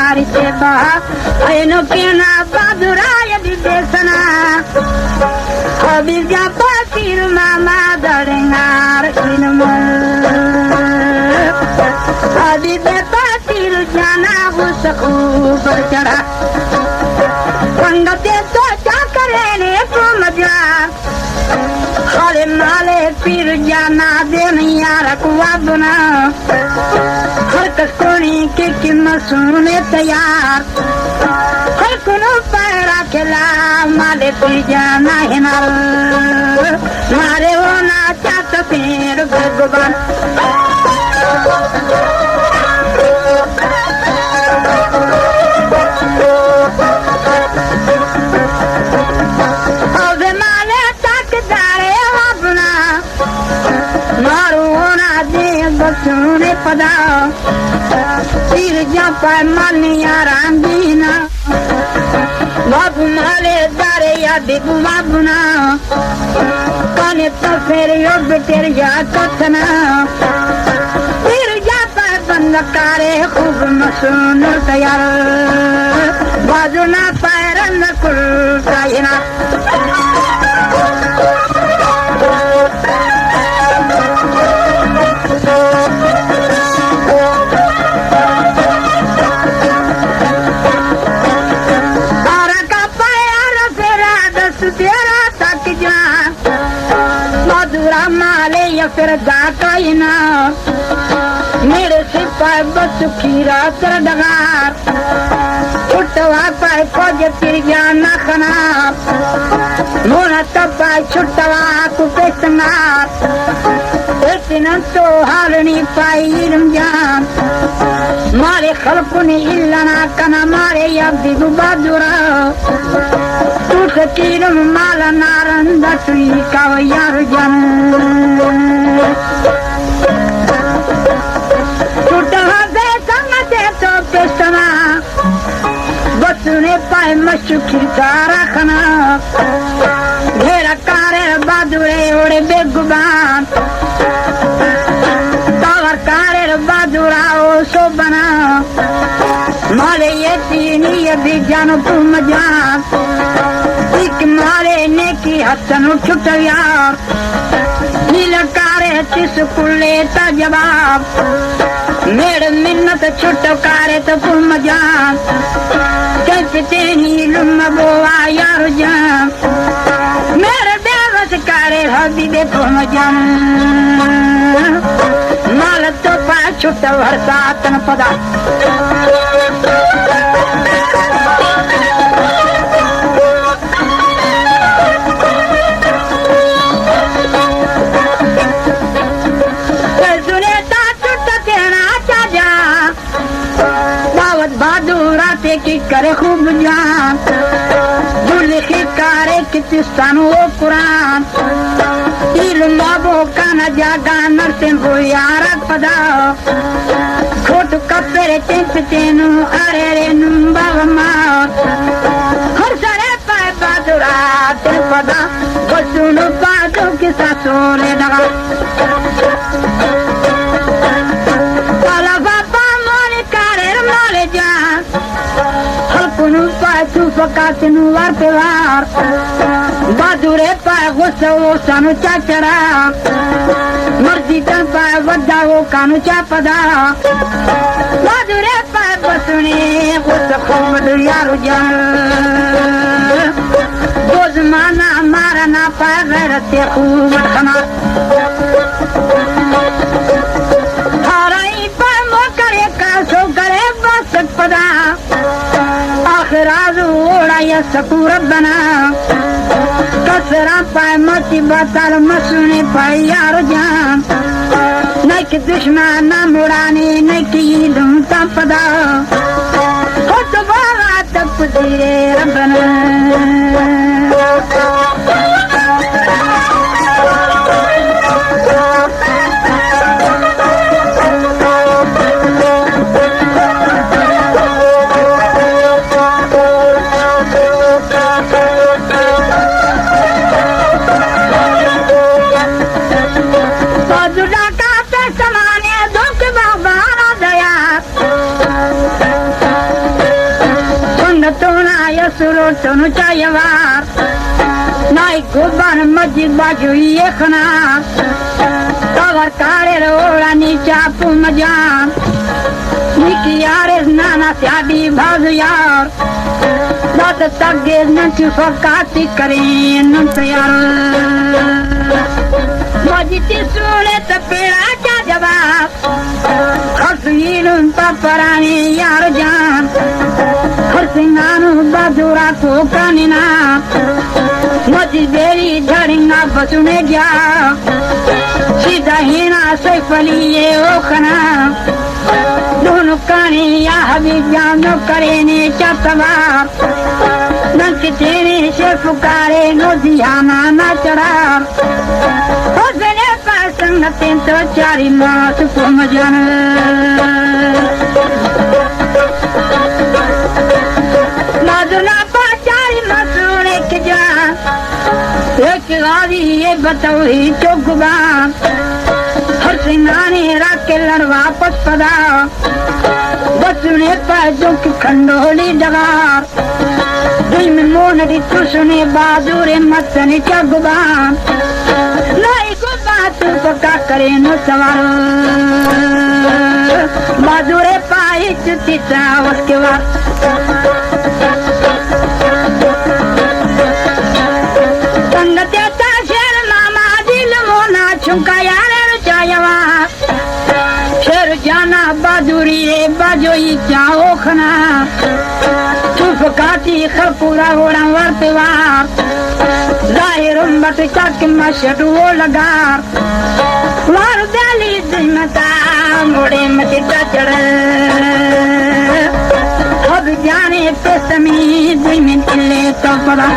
मारी सेवा ऐनो केना बादुराय विदेशना अभी जा पीर मामा दड़ेंगार इनमल अभी बेटा तीर जाना हो सकू पर चढ़ा संगते तो क्या करे ने को मजा हरे माले पीर जाना दे नहीं यार कुआ बना हर कस्तूरी के मसूने तैयार हर कुनो पैरा खेला माले पीर जाना है मारे वो ना चाहता पीर भगवान सुने पदा तीर जापा मानिया रांदीना बाबू माले दारे या बिबू बाबूना काने तो फिर योग तेरे या कथना तीर जापा बंद कारे खूब मसून तैयार बाजू ना पैरन कुल कायना फिर जाता ही ना मेरे सिपाही बस खीरा कर डगार छुटवा पाए खोज फिर जाना खना मोना तपाई छुटवा कुपे संगार इतना तो हारनी पाई रमजान मारे खलकुनी इल्लना कना मारे या बिगु बादुरा टूट तीरम माला नारंदा तुई का यार जन टूटा दे संगते तो पेशना बसने पाए मशुखी का रखना घेरा कारे बादुरे ओड़े बेगुबान तावर कारे बादुरा ओ सो बना माले ये तीनी ये भी जानो तुम जान एक मारे ने की हसन छुटया नीलकारे चिस कुले ता जवाब मेरे मिन्नत छुटकारे तो तुम जान कहते नीलुम बोआ यार जान मेरे बेवस कारे हदी दे तुम जान माल तो पा छुट वर्षातन पदा की करे खूब जान दुल्ही कारे किस्तान वो कुरान इल्मा वो काना जागा नरसिंह वो यारा पदा खोट कपरे टेंप तेनु अरे रे नुम्बा मार हर सारे पाए बादुरा ते पदा बसुनु पादो के सासोरे लगा पाला बाबा मोरे कारे मारे जान कुनु पाए तू फकात नुवार पेवार बादुरे पाए गुस्सा वो सानु चाचरा मर्जी तन पाए वड्डा वो कानु चापदा बादुरे पाए बसुने गुस्सा खूब यारो जान दो जमाना मारा ना पाए गैरते खूब खना हाराई पाए मोकरे का सो करे बस पदा आखिराज ओड़ा या सकूर बना कसरा पाए मती बताल मसुने पाए यार जान न कि दुश्मन न मुड़ाने न कि धुमता पदा हो तो बाबा तक धीरे रबना तनु चायवार नाई गुबान मस्जिद बाजू ये खना कवर कारे रोड़ा नीचा पुमजान निकी यारे नाना स्यादी भाज यार दात तगे नंचु फकाती करें नंच यार मस्जिद सुने तपेड़ा क्या जवाब खर्चीनुं पपरानी यार जान खर्चिंगानु बाजुरा को कानिना मस्जिद बेरी धरिंगा बसुने जा सीधा हिना सैफली ये ओखना दोनों कानी या हबीब जानो करेने चतवा नंक तेरे से पुकारे नो दियाना ना चढ़ा संगते तो चारी मास पुमजन माधुना पा चारी मसूने के जा एक गाड़ी ये बताओ ही चौगुबा हर सिंगाने राके लड़वा पदा बसुने पैजों की खंडोली डगार दिल में मोनरी तुसने बाजूरे मसने चौगुबा तू पक्का करे नो सवार बाजुरे पाई चिता उसके बाद संगते शेर मामा दिल मोना छुका यार चायवा शेर जाना बाजुरी बाजोई चाओ खना तू पकाती खपूरा होड़ा वर्तवार जाहिरुम बट चक मशड वो लगार वार दाली दिमता मोड़े मचे चढ़ अब जाने पे समी दिमिन इल्ले तो पड़ा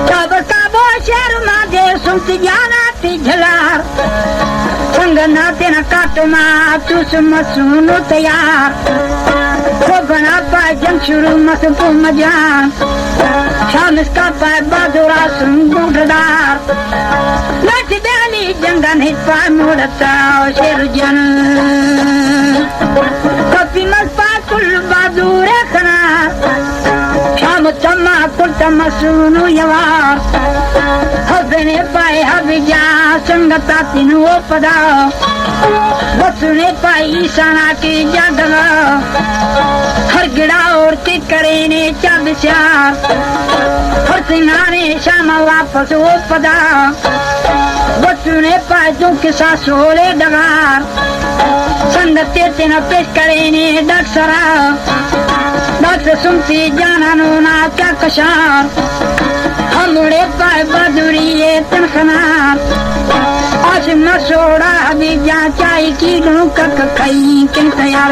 तब कबो शर्मा दे सुनत जाना ती झलार संग नाते न काटमा तू सुनो तैयार वो बना पाए जंग शुरू मत मजान शाम इसका पाए बाजुरा सुंगुड़दार लट डाली जंगन हित पाए मुड़ता शेर जन कपी मत पाए कुल बाजुर खना शाम चम्मा कुल तमसुनु यवार हबने पाए हबी जा संगता तीनों पदा बसुने पाए ईशाना की जागवा हर गिड़ा और के करेने चाबिशार हर सिंगाने शाम वापस वो पदा बसुने पाए जो के साथ सोले डगार संगते तेना पेश करेने डक्सरा डक्स सुनती जाना नूना क्या कशार हमड़े पाए बदुरी ये तनखनार आज मसोड़ा अभी जा चाय की कक खाई किन तैयार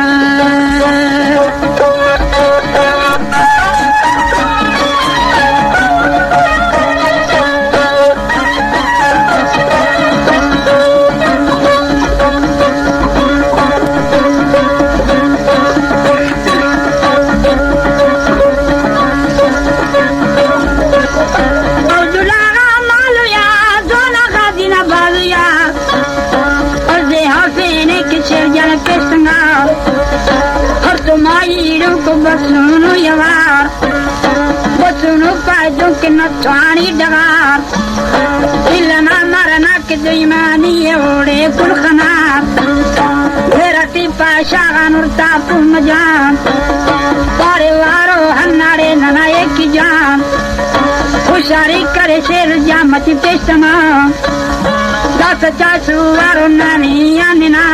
बसुनु यवार बसुनु पाजों के नथानी डगार इलना मरना के दुईमानी ओड़े कुलखनार भेरती पाशा अनुरता पुमजान पारे वारो हन्नारे नना एक जान खुशारी करे शेर जामती पेशमा दस चासु वारो नानी आनिना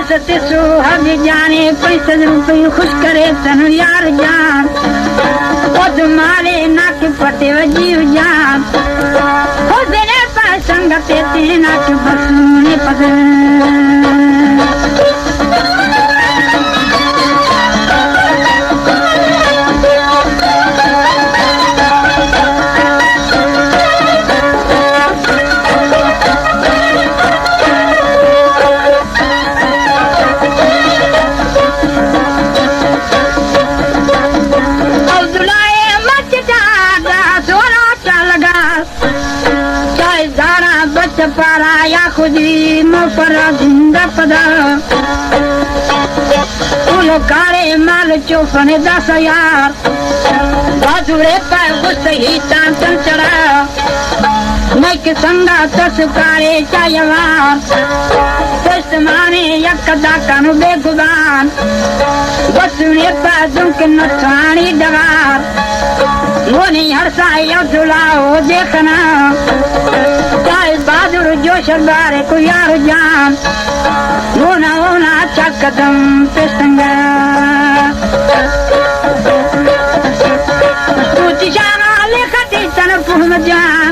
सु हबी जाने पैसे रुपये खुश करे तनु यार जान खुद मारे नाक पटे जीव जान खुद ने पास संगते तेना के बसने पद पाराया खुदी मफरा जिंदा पदा फूलो कारे माल चौफने 10,000 बाजुरे पर गुस्स ही चांचन चढ़ा नैक संगा तसुकारे चायवार सस्त माने यकदा कानु बेगुबान बसुने पर दुंक नथानी डगार मोनी हरसा यौजुलाओ देखना चाहे बहादुर जोश बारे को यार जान होना होना अच्छा कदम पे संगा ऊंची शाना लेखती तन पुहम जान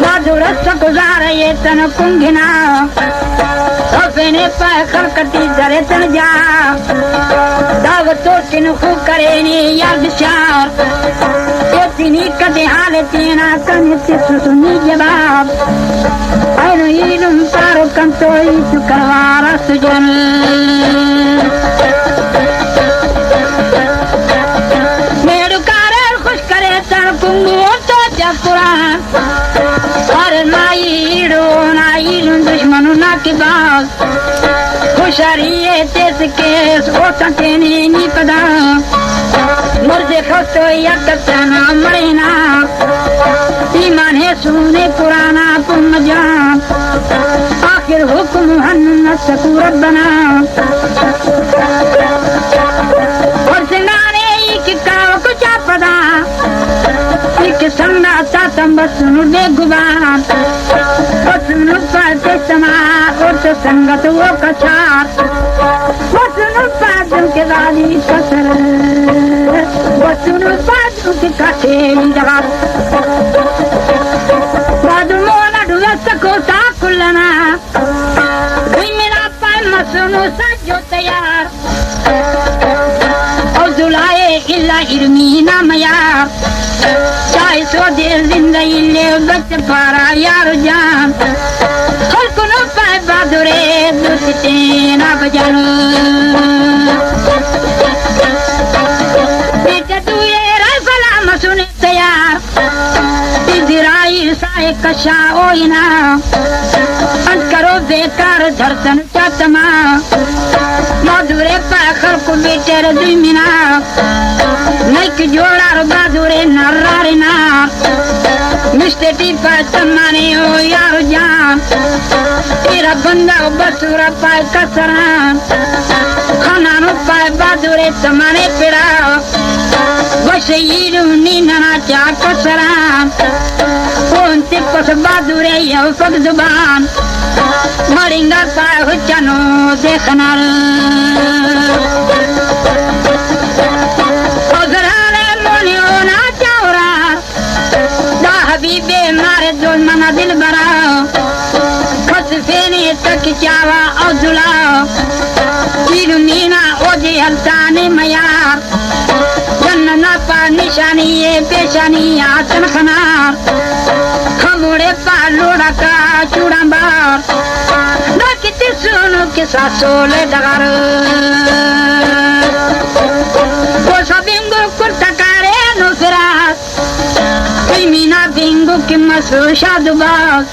बहादुर गुजार ये तन कुंगिना अपने पर खलकती जरे तन जा दावतो तिन खू करे नी याद शार तिनी कदे हाल तीना कनित सुनी जवाब ऐनो इलम तारो कंतो इचु करवारा सुजन मेरु कारे खुश करे तर कुंगु तो जपुरान और नाइलुन दुश्मनु ना की बाग खुशारिये तेस केस ओटा तेनी नी पदा मुर्दे खस्तो यकतना मरेना ईमान है सुने पुराना पुम जान आखिर हुक्म हन्न सकू रब्बना और सिंगाने एक काव को चापदा एक संगा तातम बसनु दे गुबान बसनु पाते समा और तो संगत वो कचार बसनु पादम के दाली कसर बसनु पादम के काटेली जवाब बादुमोना डुलस को ताकुलना मेरा पाय मसनु सजो तैयार और दुलाए इल्ला इरमीना मयार चाहे सो देर जिंदगी ले बच पारा यार जान हर कुनो पाए बहादुरे दुसते ना बजान बेटा तू ये राइफला मसुने तैयार इजराइल साए कशा ओइना अंत करो बेकार धरतन चातमा बहादुरे पाखर को बेटे रदी मिना नैक जोड़ा बहादुरे नर्रारे नार मिस्टे टीपा तमाने हो यार जान तेरा बंदा बसुरा पाए कसरान खाना नो पाए बहादुरे तमाने पिड़ा वैसे ये नीना चा कसरान कौन से पस बहादुरे यह पग जुबान मरिंगा पाए हो चनो देखना हबीबे मारे जोल मना दिल बराओ खस फेने तक चावा और जुलाओ चीरू नीना ओजे हल्ताने मयार जन्ना पा निशानी ये पेशानी आचन खनार खमुड़े पा लोड़ा का चूड़ा बार ना किते सुनो के सासोले डगार वो सबिंगो कुर्ता कारे नो फिरास मीना बिंगो की मसरूशा दुबाग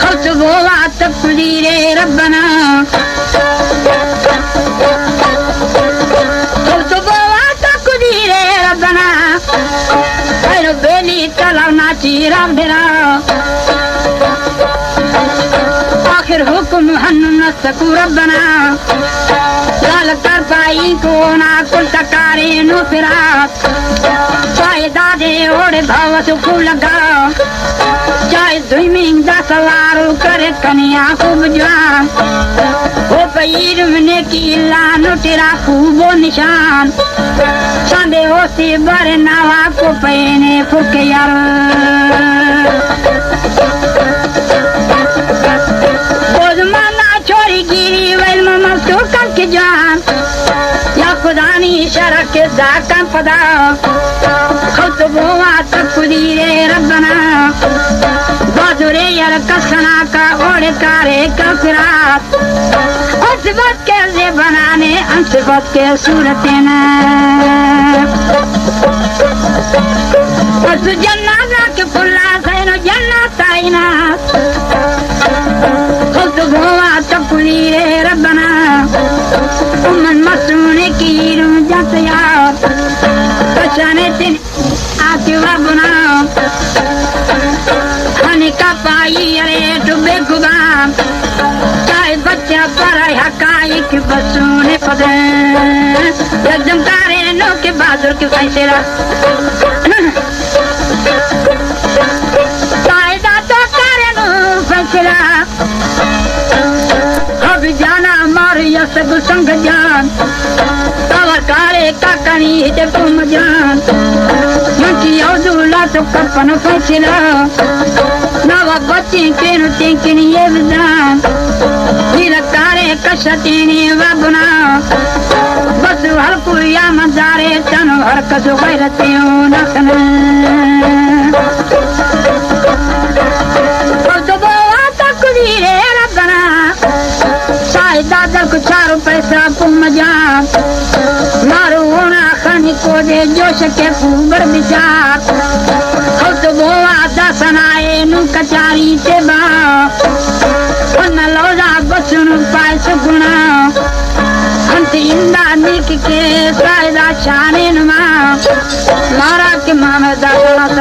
खतबोवा तकदीरे रब्बना खतबोवा तकदीरे रब्बना ऐनो बेली तलावना चीरा बिरा आखिर हुक्म हन्न सकू रब्बना लाल कर पाई को ना कुल तकारे नो फिरात चाहे दादे ओढ़े भाव सुखू लगा चाहे स्विमिंग दा सवारू करे कनिया खूब जवान हो पईर मने की लानो तेरा खूबो निशान सांदे होती बरे नावा को पहने फुके यार बोझमाना छोरी गिरी वैल ममा सुकन के जान या खुदानी शरक के दाकन पदा खतबोवा तकदीरे रब्बना बहादुरे यार कसना का ओढ़े कारे का फिरात अंसबत के से बनाने अंसबत के सूरतें न बस जन्ना के फुल्ला सैनो जन्ना ताइना खतबोवा तकदीरे रब्बना उम्मन अपनी कपाई अरे डूबे गुदाम चाहे बच्चा पर हकाई की बसूने पदे एकदम तारे नो के बहादुर के फैसला कायदा तो तारे नो फैसला अब जाना मारिया सब संग जान तवा कारे काकनी ते तुम जान मंची औदुला तो कपन फैसला नवा बच्ची केनु टिंकनी ये विदान नीला कारे कशतीनी वबना बस हर कुया मजारे तनु हर कसु गैरतियों नखने दादा को 4 पैसा पुम जा मारो होना खनी को दे जोश के फूबर विचार हो तो बोआ दसनाए नु कचारी ते बा न लोजा बसुन पाए सुगुना अंत इंदा निक के सायदा शाने नुमा मारा के मामे दादा